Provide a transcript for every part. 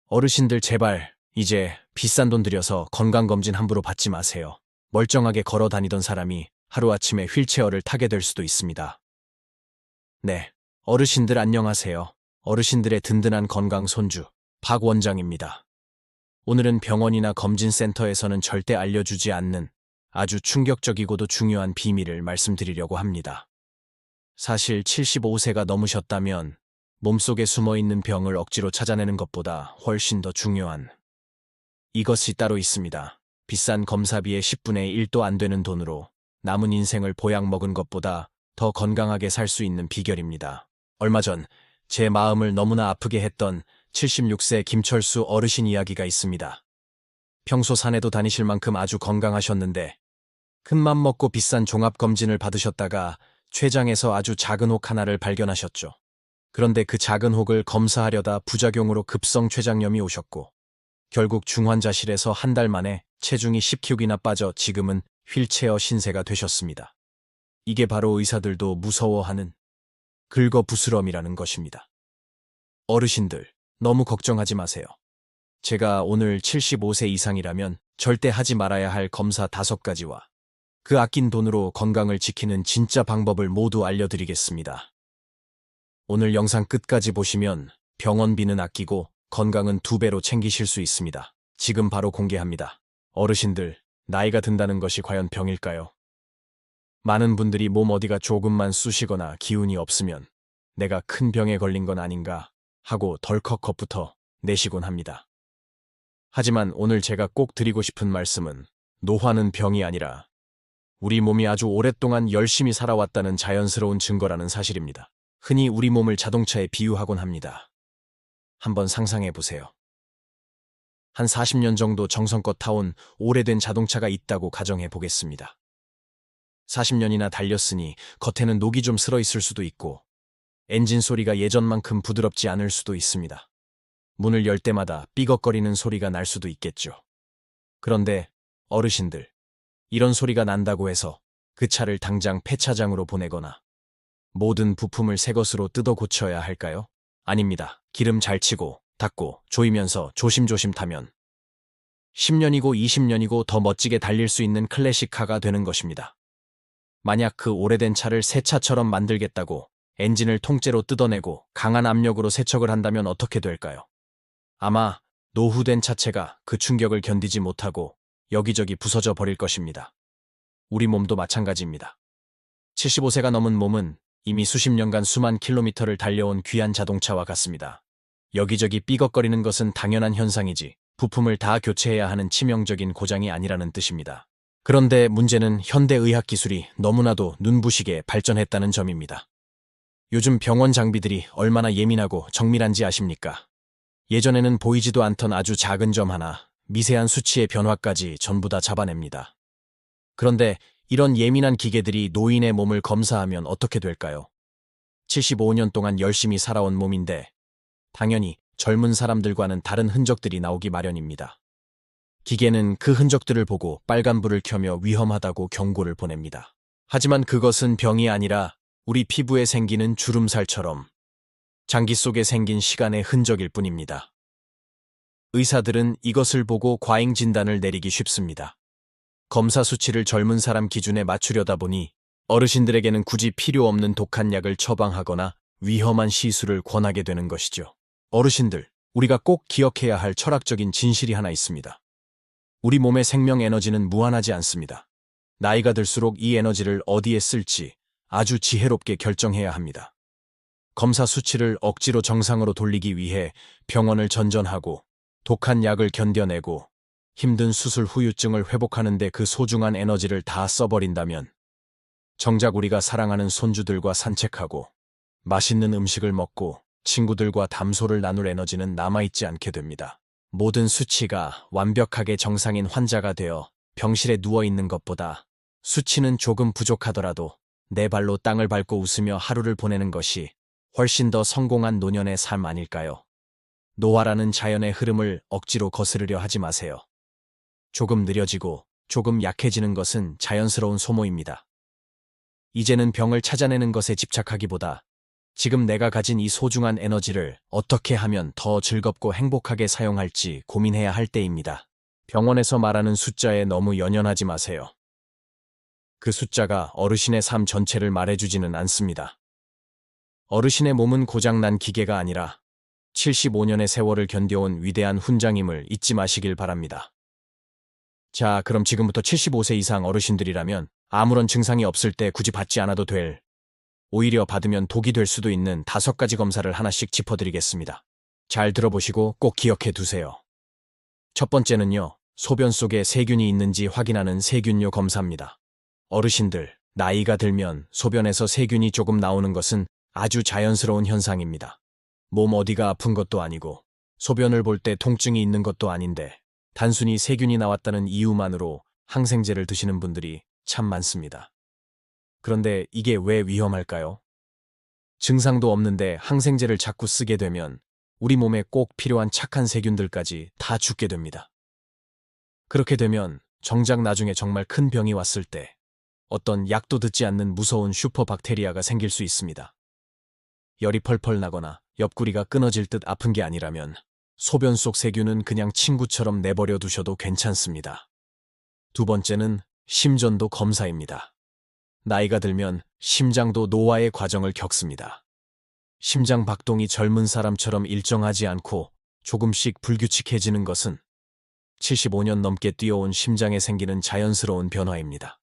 어르신들 제발 이제 비싼 돈 들여서 건강검진 함부로 받지 마세요. 멀쩡하게 걸어 다니던 사람이 하루아침에 휠체어를 타게 될 수도 있습니다. 네, 어르신들 안녕하세요. 어르신들의 든든한 건강 손주 박 원장입니다. 오늘은 병원이나 검진센터에서는 절대 알려주지 않는 아주 충격적이고도 중요한 비밀을 말씀드리려고 합니다. 사실 75세가 넘으셨다면 몸속에 숨어있는 병을 억지로 찾아내는 것보다 훨씬 더 중요한 이것이 따로 있습니다. 비싼 검사비의 10분의 1도 안 되는 돈으로 남은 인생을 보약 먹은 것보다 더 건강하게 살 수 있는 비결입니다. 얼마 전 제 마음을 너무나 아프게 했던 76세 김철수 어르신 이야기가 있습니다. 평소 산에도 다니실 만큼 아주 건강하셨는데 큰맘 먹고 비싼 종합검진을 받으셨다가 췌장에서 아주 작은 혹 하나를 발견하셨죠. 그런데 그 작은 혹을 검사하려다 부작용으로 급성 췌장염이 오셨고 결국 중환자실에서 한 달 만에 체중이 10kg나 빠져 지금은 휠체어 신세가 되셨습니다. 이게 바로 의사들도 무서워하는 긁어부스럼이라는 것입니다. 어르신들, 너무 걱정하지 마세요. 제가 오늘 75세 이상이라면 절대 하지 말아야 할 검사 5가지와 그 아낀 돈으로 건강을 지키는 진짜 방법을 모두 알려드리겠습니다. 오늘 영상 끝까지 보시면 병원비는 아끼고 건강은 2배로 챙기실 수 있습니다. 지금 바로 공개합니다. 어르신들, 나이가 든다는 것이 과연 병일까요? 많은 분들이 몸 어디가 조금만 쑤시거나 기운이 없으면 내가 큰 병에 걸린 건 아닌가 하고 덜컥 겁부터 내시곤 합니다. 하지만 오늘 제가 꼭 드리고 싶은 말씀은 노화는 병이 아니라 우리 몸이 아주 오랫동안 열심히 살아왔다는 자연스러운 증거라는 사실입니다. 흔히 우리 몸을 자동차에 비유하곤 합니다. 한번 상상해 보세요. 한 40년 정도 정성껏 타온 오래된 자동차가 있다고 가정해 보겠습니다. 40년이나 달렸으니 겉에는 녹이 좀 슬어 있을 수도 있고 엔진 소리가 예전만큼 부드럽지 않을 수도 있습니다. 문을 열 때마다 삐걱거리는 소리가 날 수도 있겠죠. 그런데 어르신들, 이런 소리가 난다고 해서 그 차를 당장 폐차장으로 보내거나 모든 부품을 새 것으로 뜯어 고쳐야 할까요? 아닙니다. 기름 잘 치고 닦고 조이면서 조심조심 타면 10년이고 20년이고 더 멋지게 달릴 수 있는 클래식카가 되는 것입니다. 만약 그 오래된 차를 새 차처럼 만들겠다고 엔진을 통째로 뜯어내고 강한 압력으로 세척을 한다면 어떻게 될까요? 아마 노후된 차체가 그 충격을 견디지 못하고 여기저기 부서져 버릴 것입니다. 우리 몸도 마찬가지입니다. 75세가 넘은 몸은 이미 수십 년간 수만 킬로미터를 달려온 귀한 자동차와 같습니다. 여기저기 삐걱거리는 것은 당연한 현상이지 부품을 다 교체해야 하는 치명적인 고장이 아니라는 뜻입니다. 그런데 문제는 현대의학 기술이 너무나도 눈부시게 발전했다는 점입니다. 요즘 병원 장비들이 얼마나 예민하고 정밀한지 아십니까? 예전에는 보이지도 않던 아주 작은 점 하나, 미세한 수치의 변화까지 전부 다 잡아냅니다. 그런데 이런 예민한 기계들이 노인의 몸을 검사하면 어떻게 될까요? 75년 동안 열심히 살아온 몸인데 당연히 젊은 사람들과는 다른 흔적들이 나오기 마련입니다. 기계는 그 흔적들을 보고 빨간불을 켜며 위험하다고 경고를 보냅니다. 하지만 그것은 병이 아니라 우리 피부에 생기는 주름살처럼 장기 속에 생긴 시간의 흔적일 뿐입니다. 의사들은 이것을 보고 과잉 진단을 내리기 쉽습니다. 검사 수치를 젊은 사람 기준에 맞추려다 보니 어르신들에게는 굳이 필요 없는 독한 약을 처방하거나 위험한 시술을 권하게 되는 것이죠. 어르신들, 우리가 꼭 기억해야 할 철학적인 진실이 하나 있습니다. 우리 몸의 생명 에너지는 무한하지 않습니다. 나이가 들수록 이 에너지를 어디에 쓸지 아주 지혜롭게 결정해야 합니다. 검사 수치를 억지로 정상으로 돌리기 위해 병원을 전전하고 독한 약을 견뎌내고 힘든 수술 후유증을 회복하는 데 그 소중한 에너지를 다 써버린다면 정작 우리가 사랑하는 손주들과 산책하고 맛있는 음식을 먹고 친구들과 담소를 나눌 에너지는 남아있지 않게 됩니다. 모든 수치가 완벽하게 정상인 환자가 되어 병실에 누워있는 것보다 수치는 조금 부족하더라도 내 발로 땅을 밟고 웃으며 하루를 보내는 것이 훨씬 더 성공한 노년의 삶 아닐까요? 노화라는 자연의 흐름을 억지로 거스르려 하지 마세요. 조금 느려지고 조금 약해지는 것은 자연스러운 소모입니다. 이제는 병을 찾아내는 것에 집착하기보다 지금 내가 가진 이 소중한 에너지를 어떻게 하면 더 즐겁고 행복하게 사용할지 고민해야 할 때입니다. 병원에서 말하는 숫자에 너무 연연하지 마세요. 그 숫자가 어르신의 삶 전체를 말해주지는 않습니다. 어르신의 몸은 고장난 기계가 아니라 75년의 세월을 견뎌온 위대한 훈장임을 잊지 마시길 바랍니다. 자, 그럼 지금부터 75세 이상 어르신들이라면 아무런 증상이 없을 때 굳이 받지 않아도 될, 오히려 받으면 독이 될 수도 있는 5가지 검사를 하나씩 짚어드리겠습니다. 잘 들어보시고 꼭 기억해 두세요. 첫 번째는요, 소변 속에 세균이 있는지 확인하는 세균요 검사입니다. 어르신들, 나이가 들면 소변에서 세균이 조금 나오는 것은 아주 자연스러운 현상입니다. 몸 어디가 아픈 것도 아니고, 소변을 볼 때 통증이 있는 것도 아닌데, 단순히 세균이 나왔다는 이유만으로 항생제를 드시는 분들이 참 많습니다. 그런데 이게 왜 위험할까요? 증상도 없는데 항생제를 자꾸 쓰게 되면 우리 몸에 꼭 필요한 착한 세균들까지 다 죽게 됩니다. 그렇게 되면 정작 나중에 정말 큰 병이 왔을 때 어떤 약도 듣지 않는 무서운 슈퍼박테리아가 생길 수 있습니다. 열이 펄펄 나거나 옆구리가 끊어질 듯 아픈 게 아니라면 소변 속 세균은 그냥 친구처럼 내버려 두셔도 괜찮습니다. 두 번째는 심전도 검사입니다. 나이가 들면 심장도 노화의 과정을 겪습니다. 심장 박동이 젊은 사람처럼 일정하지 않고 조금씩 불규칙해지는 것은 75년 넘게 뛰어온 심장에 생기는 자연스러운 변화입니다.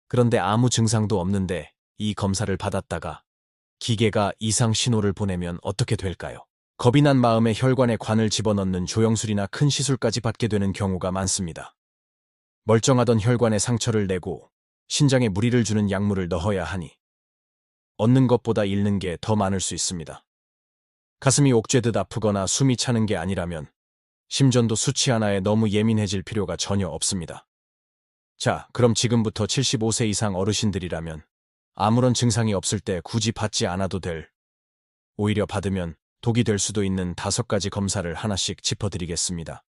그런데 아무 증상도 없는데 이 검사를 받았다가 기계가 이상 신호를 보내면 어떻게 될까요? 겁이 난 마음에 혈관에 관을 집어넣는 조영술이나 큰 시술까지 받게 되는 경우가 많습니다. 멀쩡하던 혈관에 상처를 내고 신장에 무리를 주는 약물을 넣어야 하니 얻는 것보다 잃는 게 더 많을 수 있습니다. 가슴이 옥죄듯 아프거나 숨이 차는 게 아니라면 심전도 수치 하나에 너무 예민해질 필요가 전혀 없습니다. 자, 그럼 지금부터 75세 이상 어르신들이라면 아무런 증상이 없을 때 굳이 받지 않아도 될, 오히려 받으면 독이 될 수도 있는 5가지 검사를 하나씩 짚어드리겠습니다.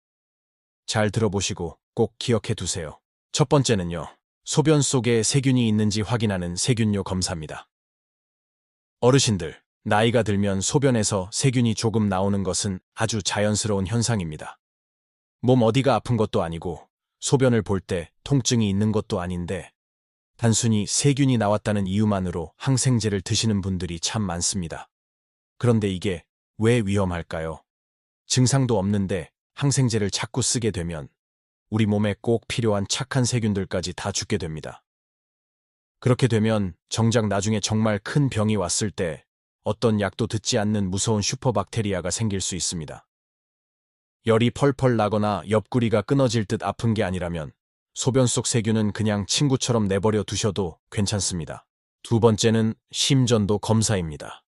잘 들어보시고 꼭 기억해 두세요. 첫 번째는요, 소변 속에 세균이 있는지 확인하는 세균요 검사입니다. 어르신들, 나이가 들면 소변에서 세균이 조금 나오는 것은 아주 자연스러운 현상입니다. 몸 어디가 아픈 것도 아니고 소변을 볼 때 통증이 있는 것도 아닌데 단순히 세균이 나왔다는 이유만으로 항생제를 드시는 분들이 참 많습니다. 그런데 이게 왜 위험할까요? 증상도 없는데 항생제를 자꾸 쓰게 되면 우리 몸에 꼭 필요한 착한 세균들까지 다 죽게 됩니다. 그렇게 되면 정작 나중에 정말 큰 병이 왔을 때 어떤 약도 듣지 않는 무서운 슈퍼박테리아가 생길 수 있습니다. 열이 펄펄 나거나 옆구리가 끊어질 듯 아픈 게 아니라면 소변 속 세균은 그냥 친구처럼 내버려 두셔도 괜찮습니다. 두 번째는 심전도 검사입니다.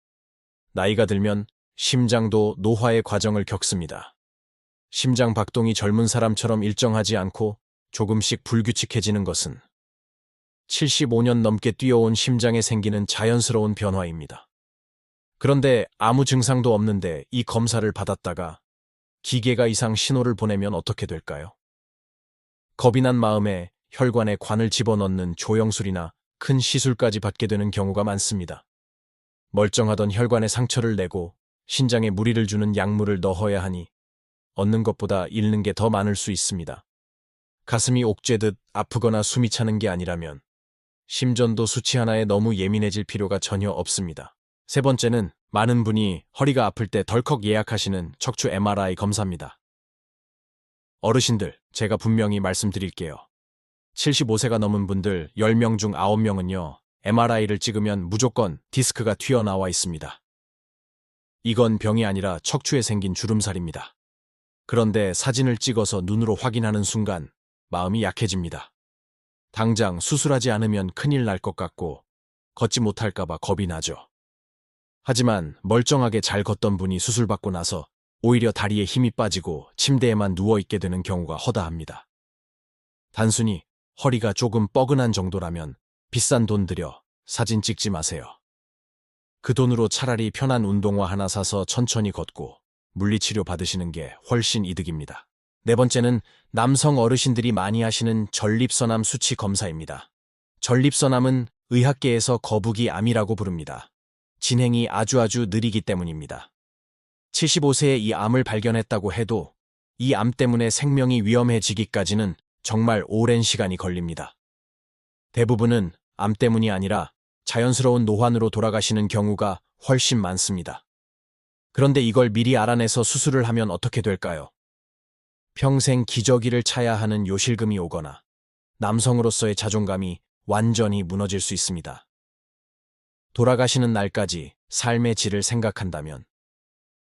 나이가 들면 심장도 노화의 과정을 겪습니다. 심장 박동이 젊은 사람처럼 일정하지 않고 조금씩 불규칙해지는 것은 75년 넘게 뛰어온 심장에 생기는 자연스러운 변화입니다. 그런데 아무 증상도 없는데 이 검사를 받았다가 기계가 이상 신호를 보내면 어떻게 될까요? 겁이 난 마음에 혈관에 관을 집어넣는 조영술이나 큰 시술까지 받게 되는 경우가 많습니다. 멀쩡하던 혈관에 상처를 내고 신장에 무리를 주는 약물을 넣어야 하니 얻는 것보다 잃는 게 더 많을 수 있습니다. 가슴이 옥죄듯 아프거나 숨이 차는 게 아니라면 심전도 수치 하나에 너무 예민해질 필요가 전혀 없습니다. 세 번째는 많은 분이 허리가 아플 때 덜컥 예약하시는 척추 MRI 검사입니다. 어르신들, 제가 분명히 말씀드릴게요. 75세가 넘은 분들 10명 중 9명은요, MRI를 찍으면 무조건 디스크가 튀어나와 있습니다. 이건 병이 아니라 척추에 생긴 주름살입니다. 그런데 사진을 찍어서 눈으로 확인하는 순간 마음이 약해집니다. 당장 수술하지 않으면 큰일 날 것 같고 걷지 못할까봐 겁이 나죠. 하지만 멀쩡하게 잘 걷던 분이 수술받고 나서 오히려 다리에 힘이 빠지고 침대에만 누워있게 되는 경우가 허다합니다. 단순히 허리가 조금 뻐근한 정도라면 비싼 돈 들여 사진 찍지 마세요. 그 돈으로 차라리 편한 운동화 하나 사서 천천히 걷고 물리치료 받으시는 게 훨씬 이득입니다. 네 번째는 남성 어르신들이 많이 하시는 전립선암 수치 검사입니다. 전립선암은 의학계에서 거북이 암이라고 부릅니다. 진행이 아주 느리기 때문입니다. 75세에 이 암을 발견했다고 해도 이 암 때문에 생명이 위험해지기까지는 정말 오랜 시간이 걸립니다. 대부분은 암 때문이 아니라 자연스러운 노환으로 돌아가시는 경우가 훨씬 많습니다. 그런데 이걸 미리 알아내서 수술을 하면 어떻게 될까요? 평생 기저귀를 차야 하는 요실금이 오거나 남성으로서의 자존감이 완전히 무너질 수 있습니다. 돌아가시는 날까지 삶의 질을 생각한다면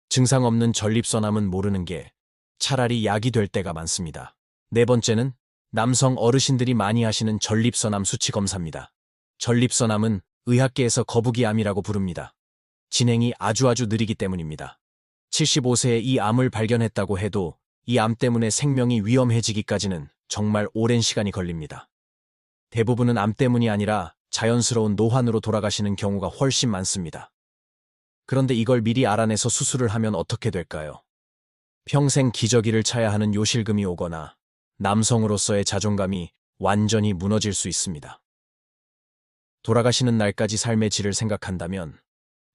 증상 없는 전립선암은 모르는 게 차라리 약이 될 때가 많습니다. 네 번째는 남성 어르신들이 많이 하시는 전립선암 수치 검사입니다. 전립선암은 의학계에서 거북이암이라고 부릅니다. 진행이 아주 느리기 때문입니다. 75세에 이 암을 발견했다고 해도 이 암 때문에 생명이 위험해지기까지는 정말 오랜 시간이 걸립니다. 대부분은 암 때문이 아니라 자연스러운 노환으로 돌아가시는 경우가 훨씬 많습니다. 그런데 이걸 미리 알아내서 수술을 하면 어떻게 될까요? 평생 기저귀를 차야 하는 요실금이 오거나 남성으로서의 자존감이 완전히 무너질 수 있습니다. 돌아가시는 날까지 삶의 질을 생각한다면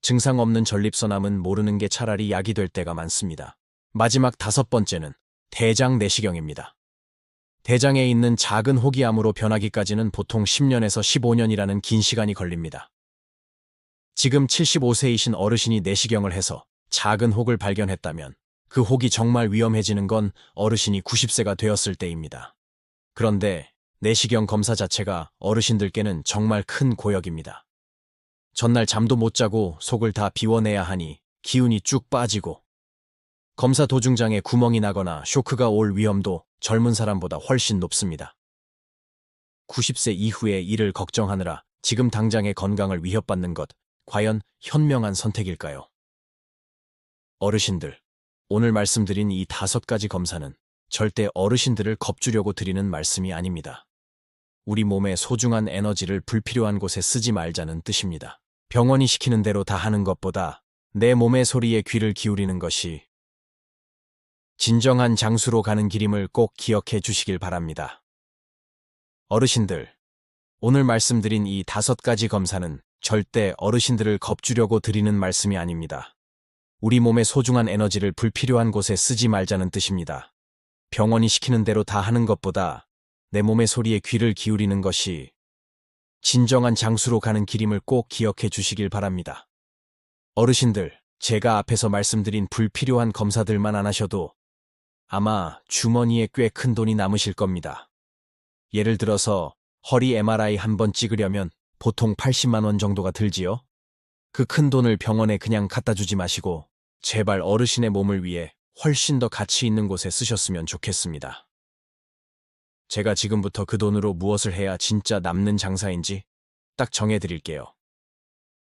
증상 없는 전립선암은 모르는 게 차라리 약이 될 때가 많습니다. 마지막 다섯 번째는 대장 내시경입니다. 대장에 있는 작은 혹이암으로 변하기까지는 보통 10년에서 15년이라는 긴 시간이 걸립니다. 지금 75세이신 어르신이 내시경을 해서 작은 혹을 발견했다면 그 혹이 정말 위험해지는 건 어르신이 90세가 되었을 때입니다. 그런데 내시경 검사 자체가 어르신들께는 정말 큰 고역입니다. 전날 잠도 못 자고 속을 다 비워내야 하니 기운이 쭉 빠지고 검사 도중장에 구멍이 나거나 쇼크가 올 위험도 젊은 사람보다 훨씬 높습니다. 90세 이후의 일을 걱정하느라 지금 당장의 건강을 위협받는 것, 과연 현명한 선택일까요? 어르신들, 오늘 말씀드린 이 5가지 검사는 절대 어르신들을 겁주려고 드리는 말씀이 아닙니다. 우리 몸의 소중한 에너지를 불필요한 곳에 쓰지 말자는 뜻입니다. 병원이 시키는 대로 다 하는 것보다 내 몸의 소리에 귀를 기울이는 것이 진정한 장수로 가는 길임을 꼭 기억해 주시길 바랍니다. 어르신들, 오늘 말씀드린 이 5가지 검사는 절대 어르신들을 겁주려고 드리는 말씀이 아닙니다. 우리 몸의 소중한 에너지를 불필요한 곳에 쓰지 말자는 뜻입니다. 병원이 시키는 대로 다 하는 것보다 내 몸의 소리에 귀를 기울이는 것이 진정한 장수로 가는 길임을 꼭 기억해 주시길 바랍니다. 어르신들, 제가 앞에서 말씀드린 불필요한 검사들만 안 하셔도 아마 주머니에 꽤 큰 돈이 남으실 겁니다. 예를 들어서 허리 MRI 한 번 찍으려면 보통 80만 원 정도가 들지요? 그 큰 돈을 병원에 그냥 갖다 주지 마시고 제발 어르신의 몸을 위해 훨씬 더 가치 있는 곳에 쓰셨으면 좋겠습니다. 제가 지금부터 그 돈으로 무엇을 해야 진짜 남는 장사인지 딱 정해드릴게요.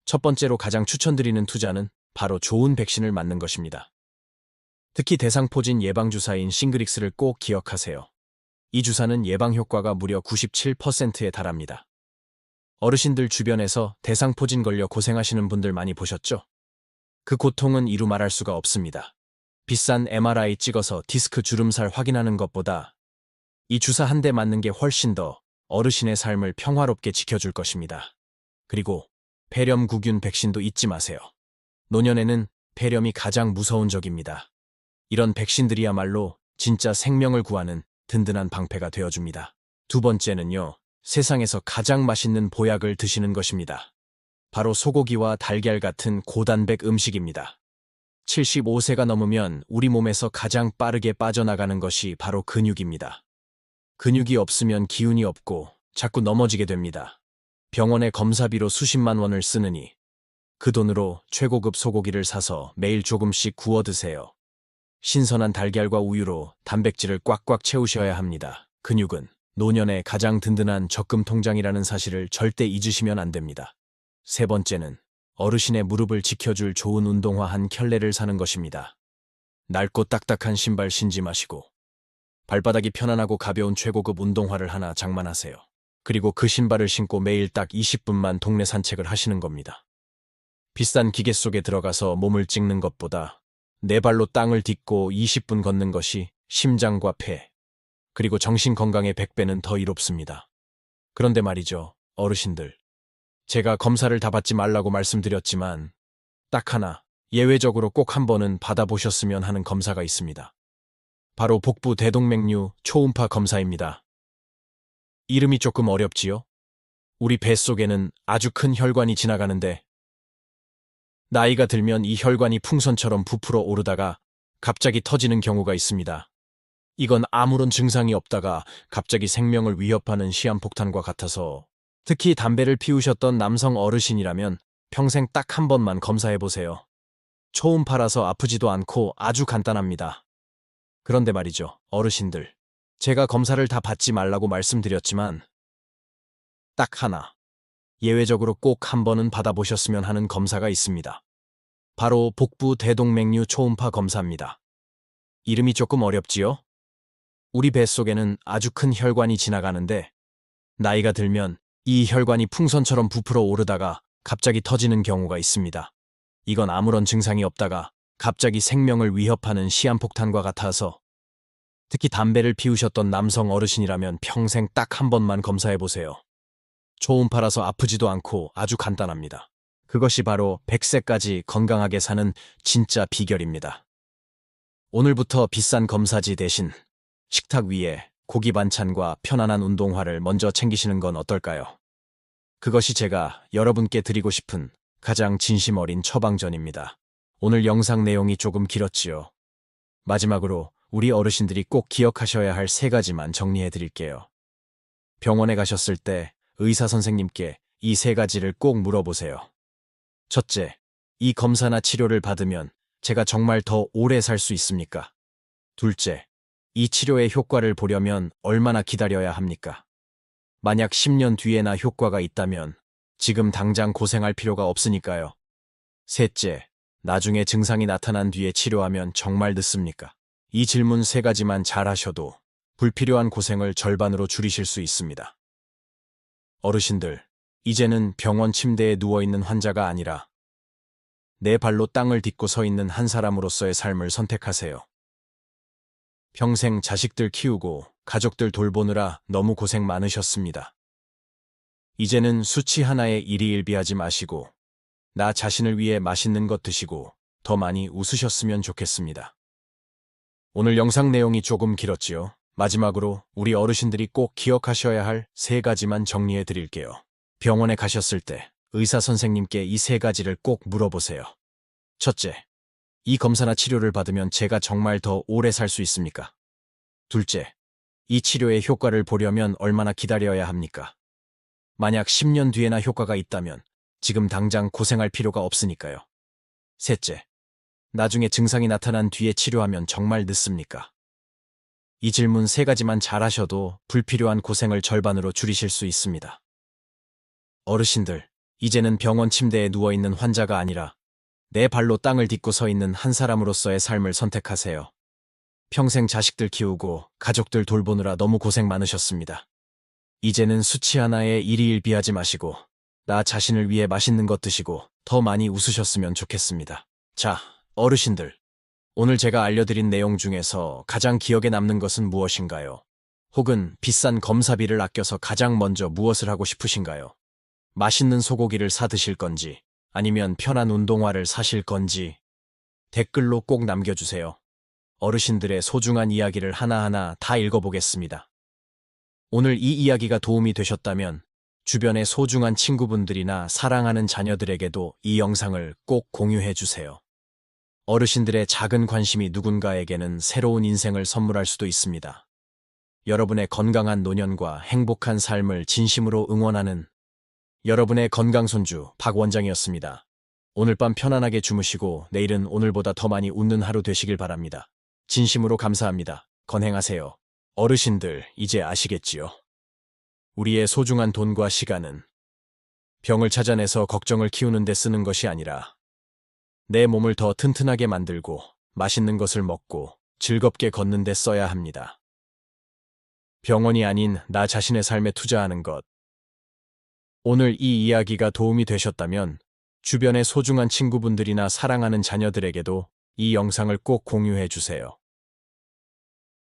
첫 번째로 가장 추천드리는 투자는 바로 좋은 백신을 맞는 것입니다. 특히 대상포진 예방주사인 싱그릭스를 꼭 기억하세요. 이 주사는 예방효과가 무려 97%에 달합니다. 어르신들 주변에서 대상포진 걸려 고생하시는 분들 많이 보셨죠? 그 고통은 이루 말할 수가 없습니다. 비싼 MRI 찍어서 디스크 주름살 확인하는 것보다 이 주사 한 대 맞는 게 훨씬 더 어르신의 삶을 평화롭게 지켜줄 것입니다. 그리고 폐렴구균 백신도 잊지 마세요. 노년에는 폐렴이 가장 무서운 적입니다. 이런 백신들이야말로 진짜 생명을 구하는 든든한 방패가 되어줍니다. 두 번째는요, 세상에서 가장 맛있는 보약을 드시는 것입니다. 바로 소고기와 달걀 같은 고단백 음식입니다. 75세가 넘으면 우리 몸에서 가장 빠르게 빠져나가는 것이 바로 근육입니다. 근육이 없으면 기운이 없고 자꾸 넘어지게 됩니다. 병원에 검사비로 수십만 원을 쓰느니 그 돈으로 최고급 소고기를 사서 매일 조금씩 구워 드세요. 신선한 달걀과 우유로 단백질을 꽉꽉 채우셔야 합니다. 근육은 노년의 가장 든든한 적금 통장이라는 사실을 절대 잊으시면 안 됩니다. 세 번째는 어르신의 무릎을 지켜줄 좋은 운동화 한 켤레를 사는 것입니다. 낡고 딱딱한 신발 신지 마시고 발바닥이 편안하고 가벼운 최고급 운동화를 하나 장만하세요. 그리고 그 신발을 신고 매일 딱 20분만 동네 산책을 하시는 겁니다. 비싼 기계 속에 들어가서 몸을 찍는 것보다 네 발로 땅을 딛고 20분 걷는 것이 심장과 폐, 그리고 정신 건강의 100배는 더 이롭습니다. 그런데 말이죠, 어르신들. 제가 검사를 다 받지 말라고 말씀드렸지만 딱 하나 예외적으로 꼭 한 번은 받아보셨으면 하는 검사가 있습니다. 바로 복부 대동맥류 초음파 검사입니다. 이름이 조금 어렵지요? 우리 뱃속에는 아주 큰 혈관이 지나가는데 나이가 들면 이 혈관이 풍선처럼 부풀어 오르다가 갑자기 터지는 경우가 있습니다. 이건 아무런 증상이 없다가 갑자기 생명을 위협하는 시한폭탄과 같아서 특히 담배를 피우셨던 남성 어르신이라면 평생 딱 한 번만 검사해보세요. 초음파라서 아프지도 않고 아주 간단합니다. 그런데 말이죠, 어르신들. 제가 검사를 다 받지 말라고 말씀드렸지만 딱 하나, 예외적으로 꼭 한 번은 받아보셨으면 하는 검사가 있습니다. 바로 복부 대동맥류 초음파 검사입니다. 이름이 조금 어렵지요? 우리 뱃속에는 아주 큰 혈관이 지나가는데 나이가 들면 이 혈관이 풍선처럼 부풀어 오르다가 갑자기 터지는 경우가 있습니다. 이건 아무런 증상이 없다가 갑자기 생명을 위협하는 시한폭탄과 같아서 특히 담배를 피우셨던 남성 어르신이라면 평생 딱 한 번만 검사해보세요. 초음파라서 아프지도 않고 아주 간단합니다. 그것이 바로 100세까지 건강하게 사는 진짜 비결입니다. 오늘부터 비싼 검사지 대신 식탁 위에 고기 반찬과 편안한 운동화를 먼저 챙기시는 건 어떨까요? 그것이 제가 여러분께 드리고 싶은 가장 진심 어린 처방전입니다. 오늘 영상 내용이 조금 길었지요. 마지막으로 우리 어르신들이 꼭 기억하셔야 할 3가지만 정리해 드릴게요. 병원에 가셨을 때 의사 선생님께 이 3가지를 꼭 물어보세요. 첫째, 이 검사나 치료를 받으면 제가 정말 더 오래 살 수 있습니까? 둘째, 이 치료의 효과를 보려면 얼마나 기다려야 합니까? 만약 10년 뒤에나 효과가 있다면 지금 당장 고생할 필요가 없으니까요. 셋째, 나중에 증상이 나타난 뒤에 치료하면 정말 늦습니까? 이 질문 3가지만 잘 하셔도 불필요한 고생을 절반으로 줄이실 수 있습니다. 어르신들, 이제는 병원 침대에 누워있는 환자가 아니라 내 발로 땅을 딛고 서 있는 한 사람으로서의 삶을 선택하세요. 평생 자식들 키우고 가족들 돌보느라 너무 고생 많으셨습니다. 이제는 수치 하나에 일희일비하지 마시고 나 자신을 위해 맛있는 것 드시고 더 많이 웃으셨으면 좋겠습니다. 오늘 영상 내용이 조금 길었지요. 마지막으로 우리 어르신들이 꼭 기억하셔야 할 3가지만 정리해 드릴게요. 병원에 가셨을 때 의사 선생님께 이 3가지를 꼭 물어보세요. 첫째, 이 검사나 치료를 받으면 제가 정말 더 오래 살 수 있습니까? 둘째, 이 치료의 효과를 보려면 얼마나 기다려야 합니까? 만약 10년 뒤에나 효과가 있다면 지금 당장 고생할 필요가 없으니까요. 셋째, 나중에 증상이 나타난 뒤에 치료하면 정말 늦습니까? 이 질문 3가지만 잘 하셔도 불필요한 고생을 절반으로 줄이실 수 있습니다. 어르신들, 이제는 병원 침대에 누워있는 환자가 아니라 내 발로 땅을 딛고 서 있는 한 사람으로서의 삶을 선택하세요. 평생 자식들 키우고 가족들 돌보느라 너무 고생 많으셨습니다. 이제는 수치 하나에 일희일비하지 마시고 나 자신을 위해 맛있는 것 드시고 더 많이 웃으셨으면 좋겠습니다. 자, 어르신들, 오늘 제가 알려드린 내용 중에서 가장 기억에 남는 것은 무엇인가요? 혹은 비싼 검사비를 아껴서 가장 먼저 무엇을 하고 싶으신가요? 맛있는 소고기를 사 드실 건지 아니면 편한 운동화를 사실 건지 댓글로 꼭 남겨주세요. 어르신들의 소중한 이야기를 하나하나 다 읽어보겠습니다. 오늘 이 이야기가 도움이 되셨다면 주변의 소중한 친구분들이나 사랑하는 자녀들에게도 이 영상을 꼭 공유해 주세요. 어르신들의 작은 관심이 누군가에게는 새로운 인생을 선물할 수도 있습니다. 여러분의 건강한 노년과 행복한 삶을 진심으로 응원하는 여러분의 건강손주 박 원장이었습니다. 오늘 밤 편안하게 주무시고 내일은 오늘보다 더 많이 웃는 하루 되시길 바랍니다. 진심으로 감사합니다. 건행하세요. 어르신들, 이제 아시겠지요? 우리의 소중한 돈과 시간은 병을 찾아내서 걱정을 키우는 데 쓰는 것이 아니라 내 몸을 더 튼튼하게 만들고 맛있는 것을 먹고 즐겁게 걷는 데 써야 합니다. 병원이 아닌 나 자신의 삶에 투자하는 것. 오늘 이 이야기가 도움이 되셨다면 주변의 소중한 친구분들이나 사랑하는 자녀들에게도 이 영상을 꼭 공유해 주세요.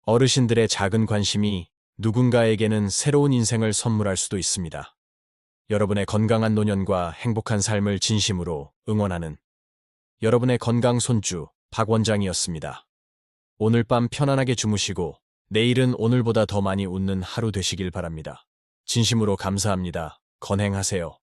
어르신들의 작은 관심이 누군가에게는 새로운 인생을 선물할 수도 있습니다. 여러분의 건강한 노년과 행복한 삶을 진심으로 응원하는 여러분의 건강 손주 박 원장이었습니다. 오늘 밤 편안하게 주무시고 내일은 오늘보다 더 많이 웃는 하루 되시길 바랍니다. 진심으로 감사합니다. 건행하세요.